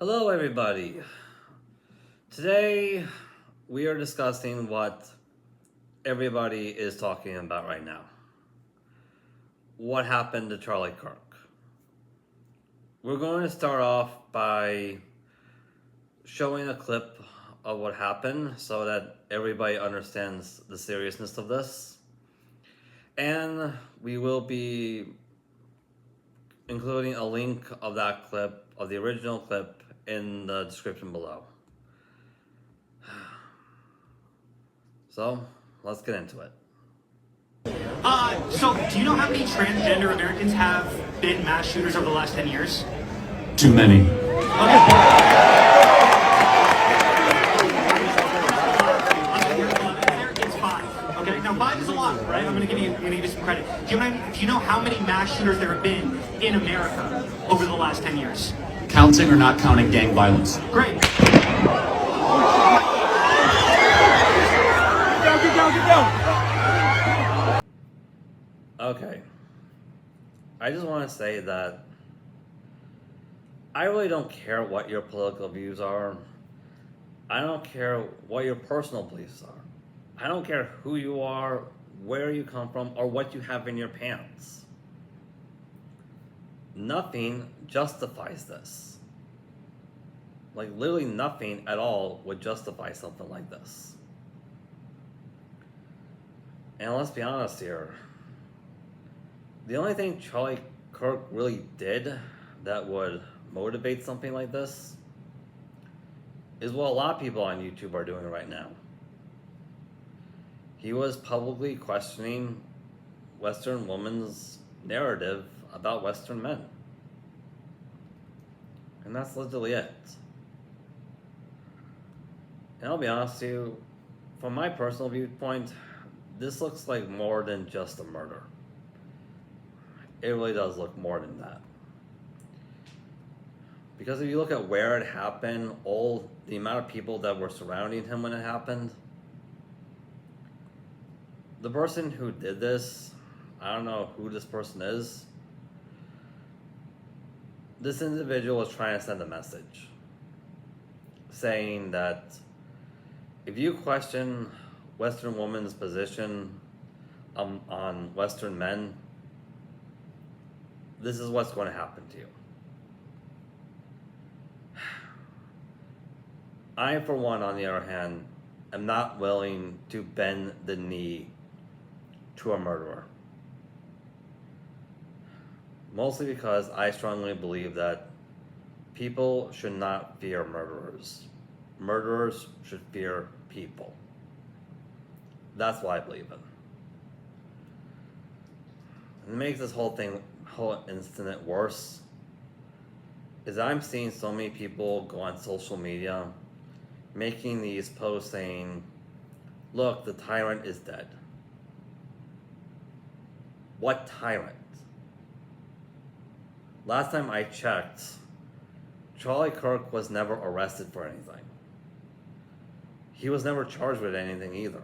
Hello, everybody. Today we are discussing what everybody is talking about right now. What happened to Charlie Kirk? We're going to start off by showing a clip of what happened so that everybody understands the seriousness of this. And we will be including a link of that clip, of the original clip, in the description below. So, let's get into it. So do you know how many transgender Americans have been mass shooters over the last 10 years? Too many. It's 5. Okay, now 5 is a lot, right? I'm gonna give you some credit. Do you know how many mass shooters there have been in America over the last 10 years? Counting or not counting gang violence? Great. Okay. I just want to say that I really don't care what your political views are. I don't care what your personal beliefs are. I don't care who you are, where you come from, or what you have in your pants. Nothing justifies this. Like, literally nothing at all would justify something like this. And let's be honest here. The only thing Charlie Kirk really did that would motivate something like this is what a lot of people on YouTube are doing right now. He was publicly questioning Western women's narrative about Western men. And that's literally it. And I'll be honest with you, from my personal viewpoint, this looks like more than just a murder. It really does look more than that. Because if you look at where it happened, all the amount of people that were surrounding him when it happened, the person who did this, I don't know who this person is. This individual was trying to send a message saying that if you question Western women's position on Western men, this is what's going to happen to you. I, for one, on the other hand, am not willing to bend the knee to a murderer. Mostly because I strongly believe that people should not fear murderers. Murderers should fear people. That's what I believe in. And it makes this whole incident worse is I'm seeing so many people go on social media making these posts saying, look, the tyrant is dead. What tyrant? Last time I checked, Charlie Kirk was never arrested for anything. He was never charged with anything either.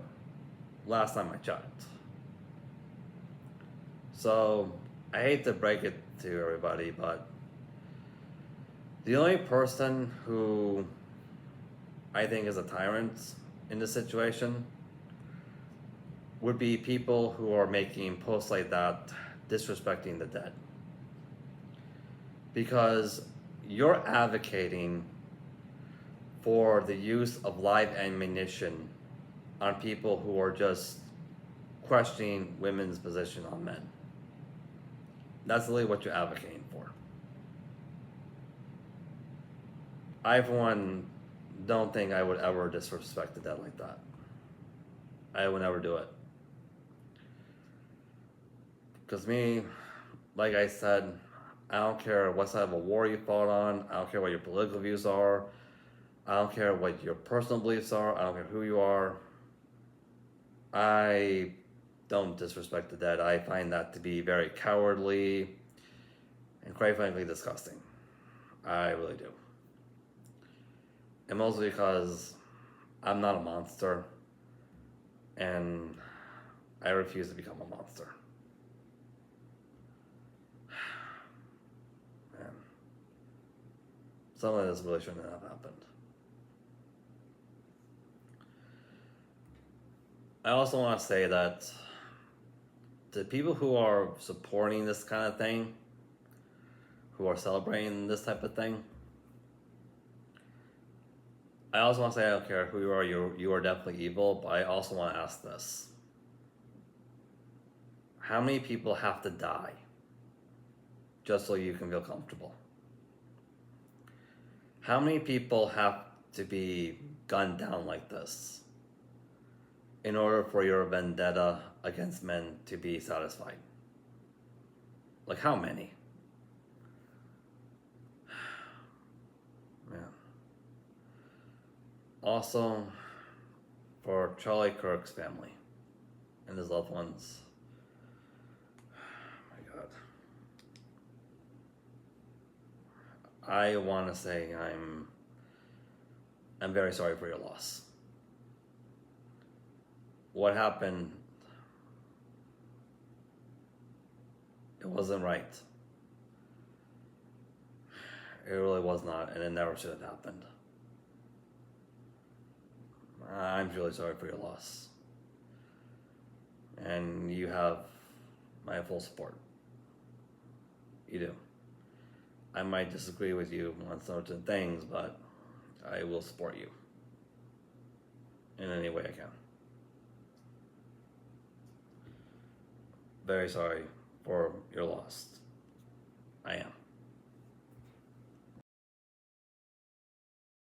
Last time I checked. So, I hate to break it to everybody, but the only person who I think is a tyrant in this situation would be people who are making posts like that disrespecting the dead. Because you're advocating for the use of live ammunition on people who are just questioning women's position on men. That's really what you're advocating for. I, for one, don't think I would ever disrespect the dead like that. I would never do it. Because me, like I said, I don't care what side of a war you fought on. I don't care what your political views are. I don't care what your personal beliefs are. I don't care who you are. I don't disrespect the dead. I find that to be very cowardly and quite frankly disgusting. I really do. And mostly because I'm not a monster and I refuse to become a monster. Man. Some of this really shouldn't have happened. I also want to say that the people who are supporting this kind of thing, who are celebrating this type of thing, I also want to say I don't care who you are, you are definitely evil, but I also want to ask this. How many people have to die just so you can feel comfortable? How many people have to be gunned down like this in order for your vendetta against men to be satisfied? Like, how many? Man. Also, for Charlie Kirk's family and his loved ones, oh my God. I want to say I'm very sorry for your loss. What happened, it wasn't right. It really was not, and it never should have happened. I'm really sorry for your loss. And you have my full support. You do. I might disagree with you on certain things, but I will support you in any way I can. Very sorry for your loss. I am.